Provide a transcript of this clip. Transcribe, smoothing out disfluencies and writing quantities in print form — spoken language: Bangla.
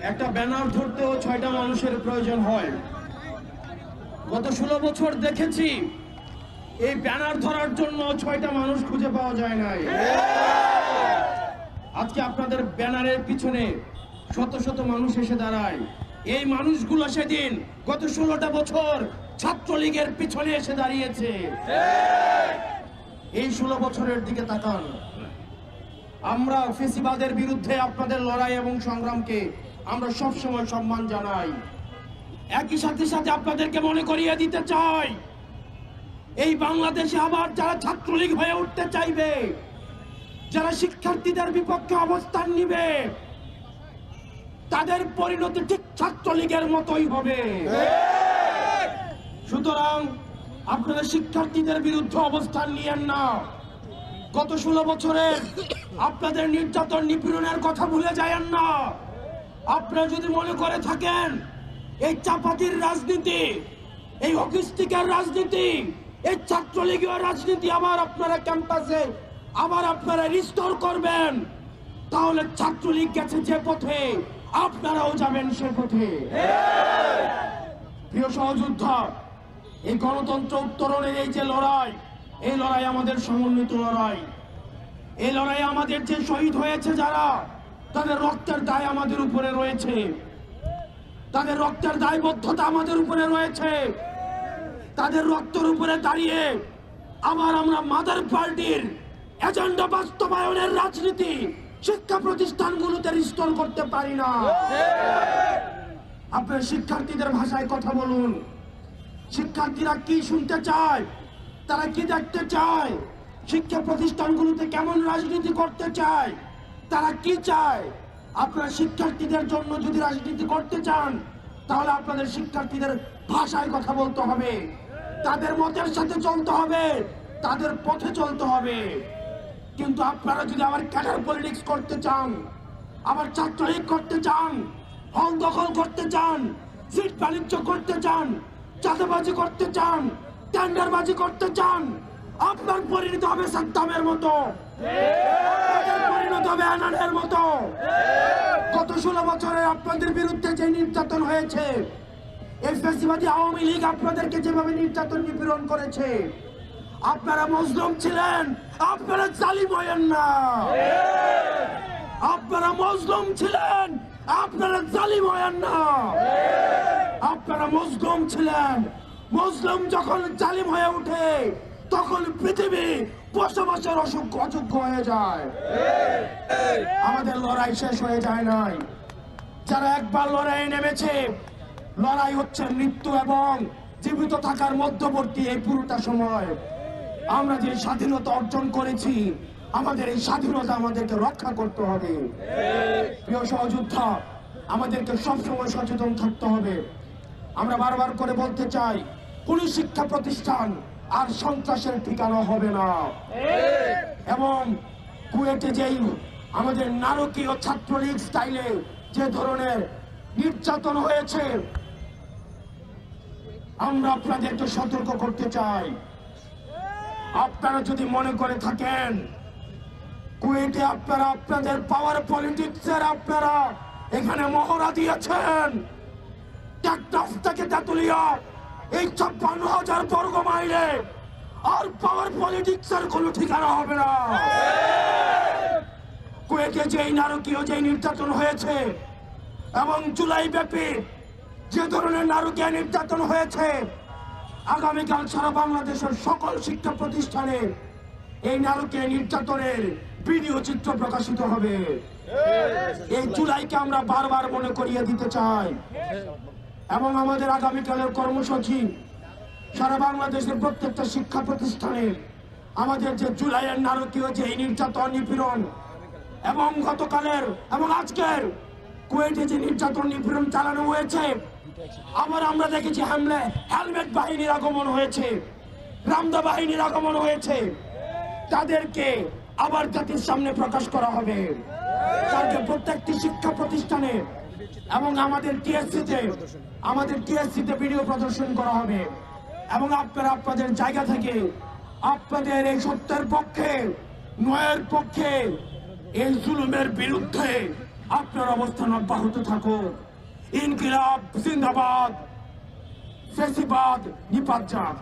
একটা ব্যানার ধরতেও 6টা মানুষের প্রয়োজন হয়। গত 16 বছর দেখেছি এই ব্যানার ধরার জন্য 6টা মানুষ খুঁজে পাওয়া যায় নাই। আজকে আপনাদের ব্যানারের পিছনে শত শত মানুষ এসে দাঁড়ায়। এই মানুষগুলো সেদিন গত 16টা বছর ছাত্রলীগের পিছনে এসে দাঁড়িয়েছে। এই 16 বছরের দিকে তাকান। আমরা ফেসিবাদের বিরুদ্ধে আপনাদের লড়াই এবং সংগ্রামকে আমরা সবসময় সম্মান জানাই। একই সাথে সাথে আপনাদেরকে মনে করিয়ে দিতে চাই, এই বাংলাদেশে আবার যারা ছাত্রলীগ হয়ে উঠতে চাইবে, যারা শিক্ষার্থীদের বিপক্ষে অবস্থান নিবে, তাদের পরিণতি ঠিক ছাত্রলীগের মতোই হবে। সুতরাং আপনারা শিক্ষার্থীদের বিরুদ্ধে অবস্থান নিয়েন না। গত 16 বছরের আপনাদের নির্যাতন নিপীড়নের কথা ভুলে যায়েন না। আপনারা যদি মনে করে থাকেন এই চাপাতির রাজনীতি, এই হকিস্টিকের রাজনীতি, এই ছাত্রলীগীয় রাজনীতি আবার আপনারা ক্যাম্পাসে আবার আপনারা রিস্টোর করবেন, তাহলে ছাত্রলীগ গেছে যে পথে আপনারাও যাবেন সে পথে। প্রিয় সহযোদ্ধা, এই গণতন্ত্র উত্তরণের এই যে লড়াই, এই লড়াই আমাদের সমন্বিত লড়াই। এই লড়াই আমাদের যে শহীদ হয়েছে যারা, তাদের রক্তের দায় আমাদের উপরে রয়েছে, তাদের রক্তের দায়বদ্ধতা আমাদের উপরে রয়েছে। তাদের রক্তের উপরে দাঁড়িয়ে আবার আমরা মাদার পার্টির এজেন্ডা বাস্তবায়নের রাজনীতি শিক্ষা প্রতিষ্ঠানগুলোতে রিস্টোর করতে পারি না। আপনার শিক্ষার্থীদের ভাষায় কথা বলুন। শিক্ষার্থীরা কি শুনতে চায়, তারা কি দেখতে চায়, শিক্ষা প্রতিষ্ঠানগুলোতে কেমন রাজনীতি করতে চায়, তারা কি চায়। আপনারা শিক্ষার্থীদের জন্য যদি রাজনীতি করতে চান, তাহলে আপনাদের শিক্ষার্থীদের ভাষায় কথা বলতে হবে, তাদের মতের সাথে চলতে হবে, তাদের পথে চলতে হবে। কিন্তু আপনারা যদি আবার ক্যাডার পলিটিক্স করতে চান, আবার ছাত্রলীগ করতে চান, হল দখল করতে চান, সিট বাণিজ্য করতে চান, চাঁদাবাজি করতে চান, টেন্ডারবাজি করতে চান, আপনার পরিণত হবে সাদ্দামের মতো, পরিণত হবে আনানের মতো। গত 16 বছরে আপনাদের বিরুদ্ধে যে নির্যাতন হয়েছে, এই ফ্যাসিবাদী আওয়ামী লীগ আপনাদেরকে যেভাবে নির্যাতন নিপীড়ন করেছে, আপনারা মজলুম ছিলেন, আপনারা জালিম হয়েন না। আপনারা মজলুম ছিলেন, আপনারা জালিম হয়েন না। আপনারা মজলুম ছিলেন। মজলুম যখন জালিম হয়ে ওঠে, তখন পৃথিবী বসবাসের অযোগ্য হয়ে যায়। আমাদের লড়াই শেষ হয়ে যায় নাই। যারা একবার লড়াইয়ে নেমেছে, লড়াই হচ্ছে মৃত্যু এবং জীবিত থাকার মধ্যবর্তী এই পুরোটা সময়। আমরা যে স্বাধীনতা অর্জন করেছি, আমাদের এই স্বাধীনতা আমাদেরকে রক্ষা করতে হবে। প্রিয় সহযোদ্ধা, আমাদেরকে সবসময় সচেতন থাকতে হবে। আমরা বারবার করে বলতে চাই, কোন শিক্ষা প্রতিষ্ঠান আর সন্ত্রাসের ঠিকানা হবে না। এবং কুয়েটে যেই আমাদের নারকীয় ছাত্রলীগ স্টাইলে যে ধরনের নির্যাতন হয়েছে, আমরা আপনাদেরকে সতর্ক করতে চাই। আপনারা যদি মনে করে থাকেন কুয়েটে আপনারা আপনাদের পাওয়ার পলিটিক্সের আপনারা এখানে মহড়া দিয়েছেন, টেকনাফ থেকে তেতুলিয়া এই 56,000 বর্গ মাইলে আর পাওয়ার পলিটিক্সের কোনো ঠিকানা হবে না। কুয়েটে যেই নারকীয় যেই নির্যাতন হয়েছে এবং জুলাই ব্যাপী যে ধরনের নারকীয় নির্যাতন হয়েছে, আগামীকাল সারা বাংলাদেশের সকল শিক্ষা প্রতিষ্ঠানে এই নারকীয় নির্যাতনের ভিডিও চিত্র প্রকাশিত হবে। এই জুলাইকে আমরা বারবার মনে করিয়ে দিতে চাই। এবং আমাদের আগামীকালের কর্মসূচি সারা বাংলাদেশের প্রত্যেকটা শিক্ষা প্রতিষ্ঠানে আমাদের যে জুলাইয়ের নারকীয় যে নির্যাতন নিপীড়ন এবং গতকালের এবং আজকের কুয়েটে যে নির্যাতন নিপীড়ন চালানো হয়েছে, আবার আমরা দেখেছি হেলমেট বাহিনীর আগমন হয়েছে, রামদা বাহিনীর আগমন হয়েছে। তাদেরকে আবার জাতির সামনে প্রকাশ করা হবে। তাদের প্রত্যেকটি শিক্ষা প্রতিষ্ঠানে এবং আমাদের টিএসসিতে ভিডিও প্রদর্শন করা হবে। এবং আপনারা আপনাদের জায়গা থেকে আপনাদের এই সত্যের পক্ষে, ন্যায়ের পক্ষে, এই জুলুমের বিরুদ্ধে আপনার অবস্থান অব্যাহত থাকুক। ইনকিলাব জিন্দাবাদ, ফেসিবাদ নিপাত যাক।